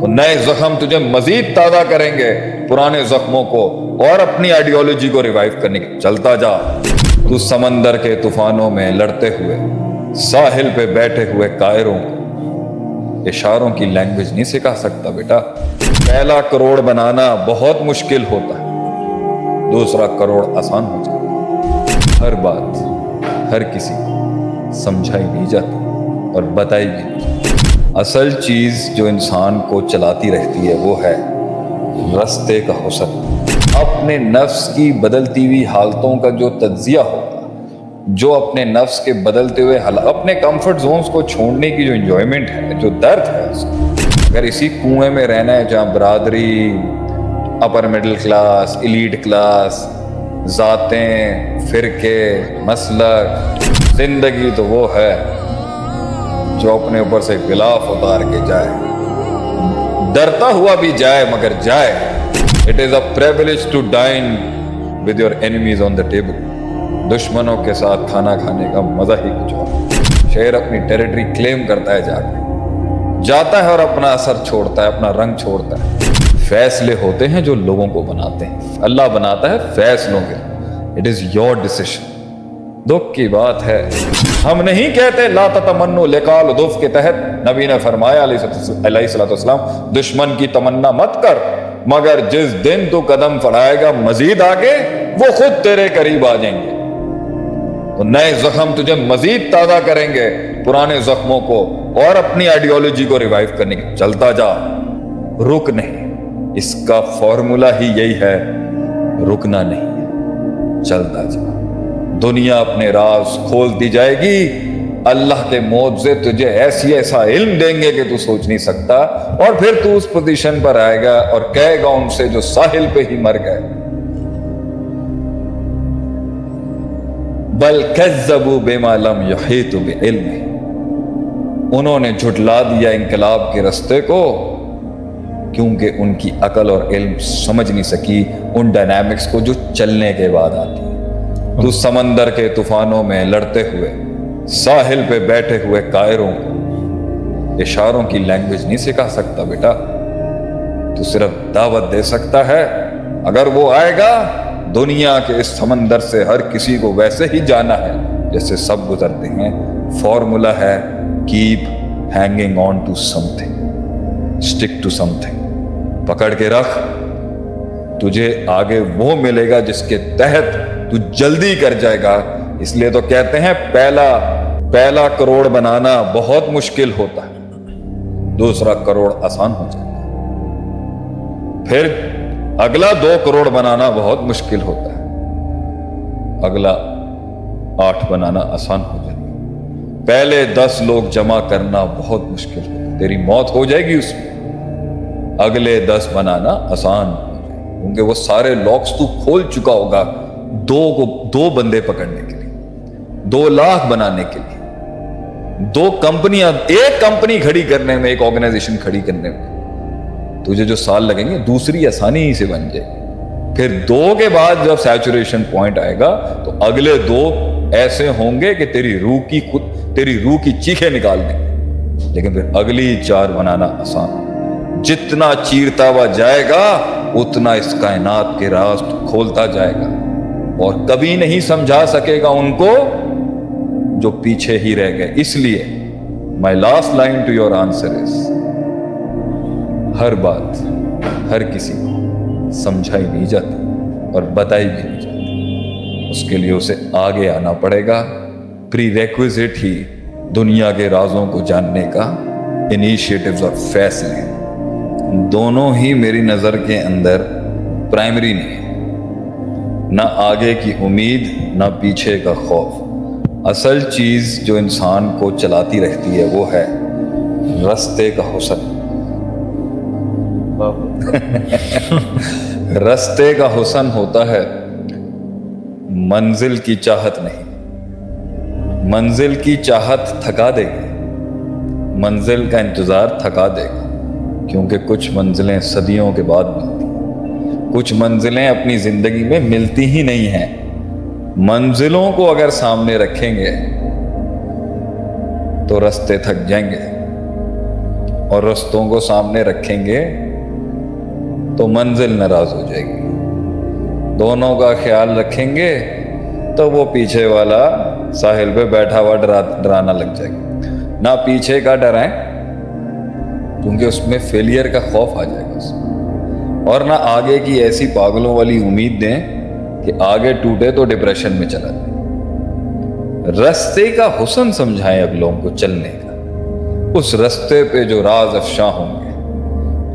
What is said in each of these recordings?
تو نئے زخم تجھے مزید تازہ کریں گے پرانے زخموں کو اور اپنی آئیڈیالوجی کو ریوائیو کرنے کی. چلتا جا. تو سمندر کے طوفانوں میں لڑتے ہوئے ساحل پہ بیٹھے ہوئے قائروں کو اشاروں کی لینگویج نہیں سکھا سکتا بیٹا. پہلا کروڑ بنانا بہت مشکل ہوتا ہے، دوسرا کروڑ آسان ہو جاتا ہے. ہر بات ہر کسی کو سمجھائی نہیں جاتی اور بتائی بھی نہیں جاتی. اصل چیز جو انسان کو چلاتی رہتی ہے وہ ہے رستے کا حسن. اپنے نفس کی بدلتی ہوئی حالتوں کا جو تجزیہ ہوتا، جو اپنے نفس کے بدلتے ہوئے اپنے کمفرٹ زونز کو چھوڑنے کی جو انجوائمنٹ ہے، جو درد ہے اس کا، اگر اسی کنویں میں رہنا ہے جہاں برادری، upper middle class, elite class, ذاتیں، فرقے، مسلک، زندگی تو وہ ہے جو اپنے اوپر سے غلاف اتار کے جائے، ڈرتا ہوا بھی جائے مگر جائے. It is a privilege to dine with your enemies on the table. دشمنوں کے ساتھ کھانا کھانے کا مزہ ہی کچھ اور. شیر اپنی ٹیریٹری کلیم کرتا ہے جا کے، جاتا ہے اور اپنا اثر چھوڑتا ہے، اپنا رنگ چھوڑتا ہے. فیصلے ہوتے ہیں جو لوگوں کو بناتے ہیں، اللہ بناتا ہے فیصلوں کے. It is your decision. دکھ کی بات ہے ہم نہیں کہتے لا تتمنوا لقاء العدو کے تحت نبی نے فرمایا علیہ الصلوۃ والسلام دشمن کی تمنا مت کر، مگر جس دن تو قدم بڑھائے گا مزید آگے وہ خود تیرے قریب آ جائیں گے. تو نئے زخم تجھے مزید تازہ کریں گے پرانے زخموں کو اور اپنی آئیڈیالوجی کو ریوائیو کرنے کی. چلتا جا، رک نہیں. اس کا فارمولا ہی یہی ہے، رکنا نہیں، چلتا جا. دنیا اپنے راز کھولتی جائے گی، اللہ کے معجزے تجھے ایسا علم دیں گے کہ تو سوچ نہیں سکتا، اور پھر تو اس پوزیشن پر آئے گا اور کہے گا ان سے جو ساحل پہ ہی مر گئے، بل کذبوا بما لم یحیطوا بعلمہ. انہوں نے جھٹلا دیا انقلاب کے رستے کو کیونکہ ان کی عقل اور علم سمجھ نہیں سکی ان ڈائنامکس کو جو چلنے کے بعد آتی. تو سمندر کے طوفانوں میں لڑتے ہوئے ساحل پہ بیٹھے ہوئے قائروں کو اشاروں کی لینگویج نہیں سکھا سکتا بیٹا. تو صرف دعوت دے سکتا ہے. اگر وہ آئے گا دنیا کے اس سمندر سے ہر کسی کو ویسے ہی جانا ہے جیسے سب گزرتے ہیں. فارمولا ہے keep hanging on to something, stick to something. پکڑ کے رکھ، تجھے آگے وہ ملے گا جس کے تحت تو جلدی کر جائے گا. اس لیے تو کہتے ہیں پہلا کروڑ بنانا بہت مشکل ہوتا ہے، دوسرا کروڑ آسان ہو جاتا ہے. پھر اگلا 2 کروڑ بنانا بہت مشکل ہوتا ہے، اگلا 8 بنانا آسان ہو جاتا ہے. پہلے 10 لوگ جمع کرنا بہت مشکل ہوتا ہے، تیری موت ہو جائے گی اس میں. اگلے 10 بنانا آسان ہو جائے گا کیونکہ وہ سارے لاکس تو کھول چکا ہوگا 2 بندے پکڑنے کے لیے، 2 لاکھ بنانے کے لیے. 2 کمپنیاں، ایک کمپنی کھڑی کرنے میں، ایک آرگنائزیشن کھڑی کرنے میں تجھے جو سال لگیں گے دوسری آسانی ہی سے بن جائے گی. پھر 2 کے بعد جب سیچوریشن پوائنٹ آئے گا تو اگلے 2 ایسے ہوں گے کہ تیری روح کی چیخیں نکال دیں گے. لیکن پھر اگلی 4 بنانا آسان. جتنا چیرتا ہوا جائے گا اتنا اس کائنات کے راز کھولتا جائے گا اور کبھی نہیں سمجھا سکے گا ان کو جو پیچھے ہی رہ گئے. اس لیے my last line to your answer is ہر بات ہر کسی کو سمجھائی نہیں جاتی اور بتائی بھی نہیں جاتی. اس کے لیے اسے آگے آنا پڑے گا. پری ریکویزٹ ہی دنیا کے رازوں کو جاننے کا انیشیٹوز اور فیصلے دونوں ہی میری نظر کے اندر پرائمری نہیں ہے. نہ آگے کی امید نہ پیچھے کا خوف. اصل چیز جو انسان کو چلاتی رہتی ہے وہ ہے رستے کا حسن. رستے کا حسن ہوتا ہے منزل کی چاہت نہیں. منزل کی چاہت تھکا دے گی، منزل کا انتظار تھکا دے گا، کیونکہ کچھ منزلیں صدیوں کے بعد ملتی ہیں، کچھ منزلیں اپنی زندگی میں ملتی ہی نہیں ہیں. منزلوں کو اگر سامنے رکھیں گے تو رستے تھک جائیں گے اور رستوں کو سامنے رکھیں گے تو منزل ناراض ہو جائے گی. دونوں کا خیال رکھیں گے تو وہ پیچھے والا ساحل پہ بیٹھا ہوا ڈرانا لگ جائے گا. نہ پیچھے کا ڈرائیں کیونکہ اس میں فیلئر کا خوف آ جائے گا اس میں، اور نہ آگے کی ایسی پاگلوں والی امید دیں کہ آگے ٹوٹے تو ڈپریشن میں چلا جائے. رستے کا حسن سمجھائیں اگلوں کو چلنے کا. اس رستے پہ جو راز افشاں ہوں گے،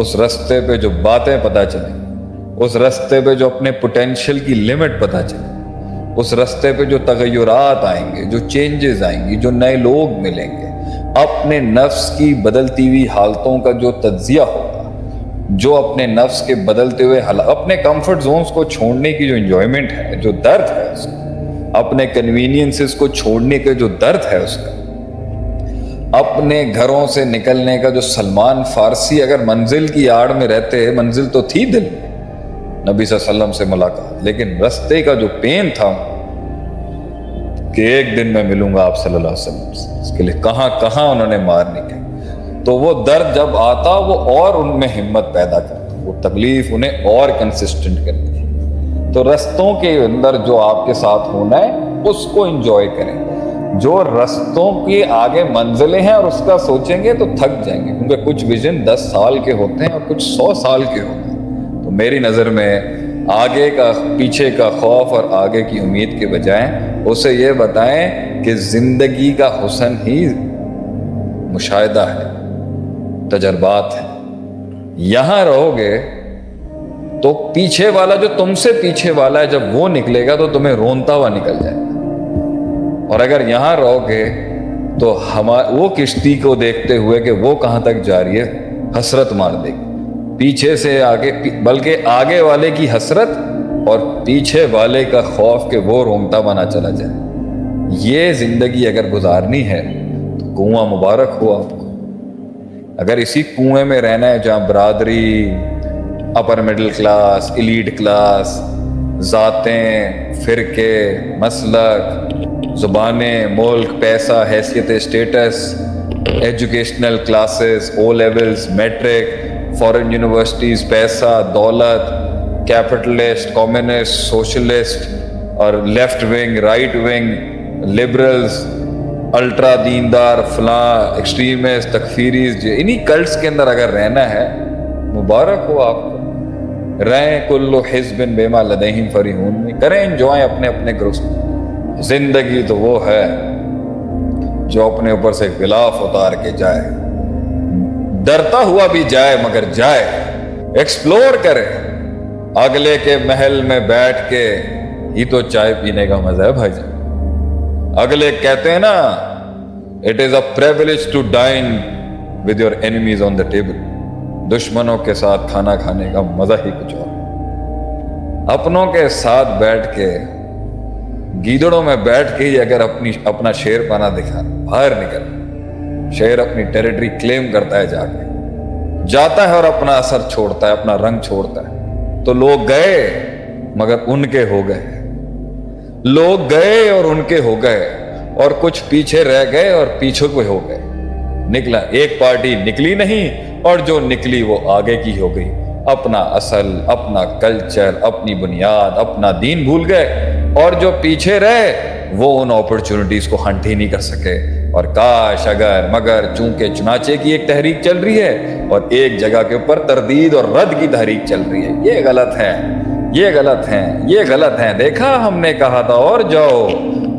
اس رستے پہ جو باتیں پتہ چلیں، اس رستے پہ جو اپنے پوٹینشیل کی لمٹ پتہ چلے، اس رستے پہ جو تغیرات آئیں گے، جو چینجز آئیں گی، جو نئے لوگ ملیں گے، اپنے نفس کی بدلتی ہوئی حالتوں کا جو تجزیہ ہوگا، جو اپنے نفس کے بدلتے ہوئے اپنے کمفرٹ زونز کو چھوڑنے کی جو انجوائمنٹ ہے، جو درد ہے اس کا، اپنے کنوینئنسز کو چھوڑنے کے جو درد ہے اس کا، اپنے گھروں سے نکلنے کا جو سلمان فارسی اگر منزل کی آڑ میں رہتے، منزل تو تھی دل میں نبی صلی اللہ علیہ وسلم سے ملاقات، لیکن رستے کا جو پین تھا کہ ایک دن میں ملوں گا آپ صلی اللہ علیہ وسلم سے، اس کے لیے کہاں کہاں انہوں نے مار نکلی. تو وہ درد جب آتا وہ اور ان میں ہمت پیدا کرتا، وہ تکلیف انہیں اور کنسسٹنٹ کرتی ہے. تو رستوں کے اندر جو آپ کے ساتھ ہونا ہے اس کو انجوائے کریں. جو رستوں کی آگے منزلیں ہیں اور اس کا سوچیں گے تو تھک جائیں گے، کیونکہ کچھ ویژن 10 سال کے ہوتے ہیں اور کچھ 100 سال کے ہوتے ہیں. تو میری نظر میں آگے کا پیچھے کا خوف اور آگے کی امید کے بجائے اسے یہ بتائیں کہ زندگی کا حسن ہی مشاہدہ ہے، تجربات ہے. یہاں رہو گے تو پیچھے والا جو تم سے پیچھے والا ہے جب وہ نکلے گا تو تمہیں رونتا ہوا نکل جائے گا، اور اگر یہاں رہو گے تو وہ کشتی کو دیکھتے ہوئے کہ وہ کہاں تک جا رہی ہے حسرت مار دے گی. پیچھے سے آگے، بلکہ آگے والے کی حسرت اور پیچھے والے کا خوف کہ وہ رونگتا بنا چلا جائے. یہ زندگی اگر گزارنی ہے تو کنواں مبارک ہو آپ کو. اگر اسی کنویں میں رہنا ہے جہاں برادری، upper middle class, elite class, ذاتیں، فرقے، مسلک، زبانیں، ملک، پیسہ، حیثیت، status, educational classes, O levels, matric, foreign universities, پیسہ، دولت، کیپٹلسٹ، کمیونسٹ، سوشلسٹ اور left wing, right wing, liberals, ultra دیندار، فلاں، ایکسٹریمسٹ، تکفیریز، انہی کلٹس کے اندر اگر رہنا ہے مبارک ہو آپ کو. رہیں کل حزب بما لدیہم فرحون میں، کریں انجوائے اپنے اپنے گروپس میں. زندگی تو وہ ہے جو اپنے اوپر سے غلاف اتار کے جائے، ڈرتا ہوا بھی جائے مگر جائے، ایکسپلور کرے. اگلے کے محل میں بیٹھ کے ہی تو چائے پینے کا مزہ ہے بھائی جان. اگلے کہتے ہیں نا it is a privilege to dine with your enemies on the table. دشمنوں کے ساتھ کھانا کھانے کا مزہ ہی کچھ اور. اپنوں کے ساتھ بیٹھ کے، گیدڑوں میں بیٹھ کے ہی اگر اپنا شیر پانا دکھا، باہر نکل، شیر اپنی ٹیریٹری کلیم کرتا ہے، جا کے جاتا ہے اور اپنا اثر چھوڑتا ہے، اپنا رنگ چھوڑتا ہے. تو لوگ گئے مگر ان کے ہو گئے، لوگ گئے اور ان کے ہو گئے، اور کچھ پیچھے رہ گئے اور پیچھے کو ہو گئے. نکلا ایک پارٹی نکلی نہیں، اور جو نکلی وہ آگے کی ہو گئی. اپنا اصل، اپنا کلچر، اپنی بنیاد، اپنا دین بھول گئے، اور جو پیچھے رہے وہ ان اپرچونٹیز کو ہنٹ ہی نہیں کر سکے. اور کاش اگر مگر چونکہ چنانچہ کی ایک تحریک چل رہی ہے اور ایک جگہ کے اوپر تردید اور رد کی تحریک چل رہی ہے. یہ غلط ہے، یہ غلط ہیں، یہ غلط ہیں. دیکھا ہم نے کہا تھا اور جاؤ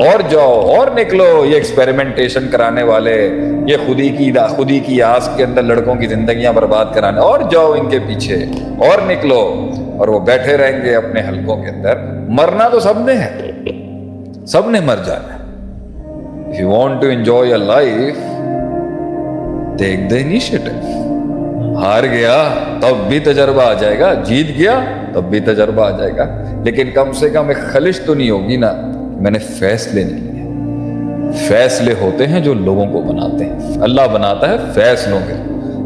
اور جاؤ اور نکلو. یہ ایکسپیریمنٹیشن کرانے والے، یہ خودی کی آس کے اندر لڑکوں کی زندگیاں برباد کرانے، اور جاؤ ان کے پیچھے اور نکلو. اور وہ بیٹھے رہیں گے اپنے حلقوں کے اندر. مرنا تو سب نے ہے، سب نے مر جانا ہے. If you want to enjoy your life, take the initiative. ہار گیا تب بھی تجربہ آ جائے گا، جیت گیا تب بھی تجربہ آ جائے گا. لیکن کم سے کم ایک خلش تو نہیں ہوگی نا میں نے فیصلے نہیں لیے. فیصلے ہوتے ہیں جو لوگوں کو بناتے ہیں، اللہ بناتا ہے فیصلوں کے.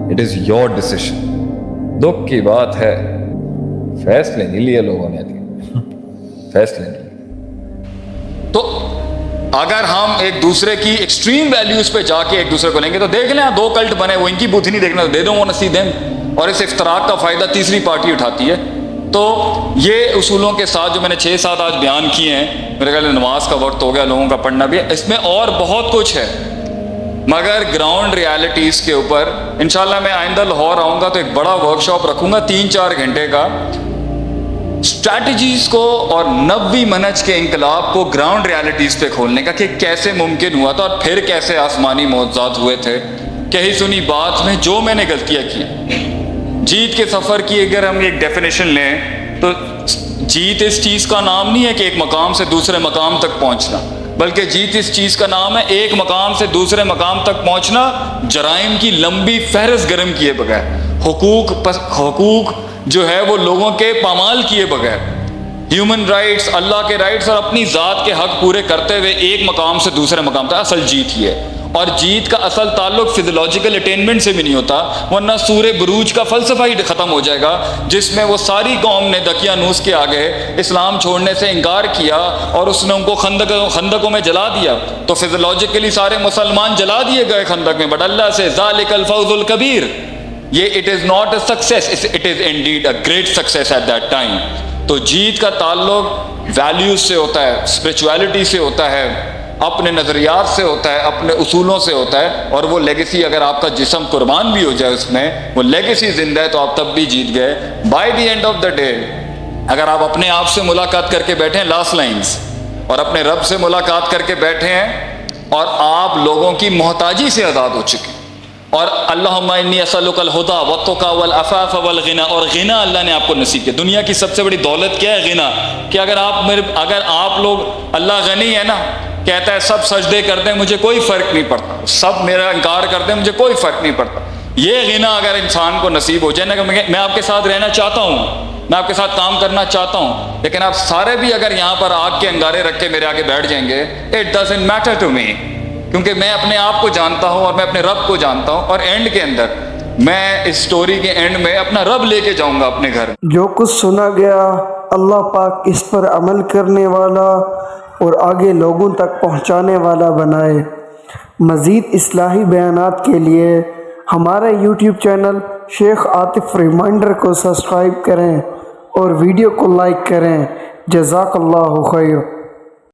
It is your decision. دکھ کی بات ہے فیصلے نہیں لیے لوگوں نے، فیصلے نہیں. تو اگر ہم ایک دوسرے کی ایکسٹریم ویلیوز پہ جا کے ایک دوسرے کو لیں گے تو دیکھ لیں دو کلٹ بنے، وہ ان کی بوتھی نہیں دیکھنا، دے دو وہ نصیب دیں، اور اس افتراق کا فائدہ تیسری پارٹی اٹھاتی ہے. تو یہ اصولوں کے ساتھ جو میں نے 6-7 آج بیان کیے ہیں، میرے خیال نماز کا وقت ہو گیا، لوگوں کا پڑھنا بھی ہے، اس میں اور بہت کچھ ہے، مگر گراؤنڈ ریالٹیز کے اوپر انشاءاللہ میں آئندہ لاہور آؤں گا تو ایک بڑا ورکشاپ رکھوں گا 3-4 گھنٹے کا، اسٹریٹجیز کو اور نبوی منہج کے انقلاب کو گراؤنڈ ریالٹیز پہ کھولنے کا کہ کیسے ممکن ہوا تھا اور پھر کیسے آسمانی معجزات ہوئے تھے. کہی سنی بات میں جو میں نے غلطیاں کی، جیت کے سفر کی اگر ہم ایک ڈیفینیشن لیں تو جیت اس چیز کا نام نہیں ہے کہ ایک مقام سے دوسرے مقام تک پہنچنا، بلکہ جیت اس چیز کا نام ہے ایک مقام سے دوسرے مقام تک پہنچنا جرائم کی لمبی فہرست گرم کیے بغیر، حقوق جو ہے وہ لوگوں کے پامال کیے بغیر، ہیومن رائٹس، اللہ کے رائٹس اور اپنی ذات کے حق پورے کرتے ہوئے ایک مقام سے دوسرے مقام تک. اصل جیت ہی ہے، اور جیت کا اصل تعلق فزیولوجیکل اٹینمنٹ سے بھی نہیں ہوتا، ورنہ سورہ بروج کا فلسفہ ہی ختم ہو جائے گا جس میں وہ ساری قوم نے دقیانوس کے آگے اسلام چھوڑنے سے انکار کیا اور اس نے ان کو خندقوں میں جلا دیا. تو فزیولوجیکلی سارے مسلمان جلا دیے گئے خندق میں، بٹ اللہ سے ذالک الفوز الکبیر، یہ it is not a success, it is indeed a great success at that time. تو جیت کا تعلق ویلیوز سے ہوتا ہے، اسپرچویلٹی سے ہوتا ہے، اپنے نظریات سے ہوتا ہے، اپنے اصولوں سے ہوتا ہے، اور وہ لیگیسی اگر آپ کا جسم قربان بھی ہو جائے اس میں، وہ لیگیسی زندہ ہے تو آپ تب بھی جیت گئے. By the end of the day اگر آپ اپنے آپ سے ملاقات کر کے بیٹھے ہیں، لاسٹ لائنز، اور اپنے رب سے ملاقات کر کے بیٹھے ہیں اور آپ لوگوں کی محتاجی سے آزاد ہو چکے، اور اللہم انی اسألک الہدی والتقی والعفاف والغنی، اور غنا اللہ نے آپ کو نصیب کیا. دنیا کی سب سے بڑی دولت کیا ہے؟ غنا. کہ اگر آپ لوگ، اللہ غنی ہے نا، کہتا ہے سب سجدے کرتے ہیں مجھے کوئی فرق نہیں پڑتا، سب میرا انکار کرتے ہیں مجھے کوئی فرق نہیں پڑتا. یہ غنا اگر انسان کو نصیب ہو جائے نا کہ میں آپ کے ساتھ رہنا چاہتا ہوں، میں آپ کے ساتھ کام کرنا چاہتا ہوں، لیکن آپ سارے بھی اگر یہاں پر آگ کے انگارے رکھ کے میرے آگے بیٹھ جائیں گے، it doesn't matter to me, کیونکہ میں اپنے آپ کو جانتا ہوں اور میں اپنے رب کو جانتا ہوں، اور اینڈ کے اندر میں اس سٹوری کے اینڈ میں اپنا رب لے کے جاؤں گا اپنے گھر. جو کچھ سنا گیا اللہ پاک اس پر عمل کرنے والا اور آگے لوگوں تک پہنچانے والا بنائے. مزید اصلاحی بیانات کے لیے ہمارا یوٹیوب چینل شیخ عاطف ریمائنڈر کو سبسکرائب کریں اور ویڈیو کو لائک کریں. جزاک اللہ خیر.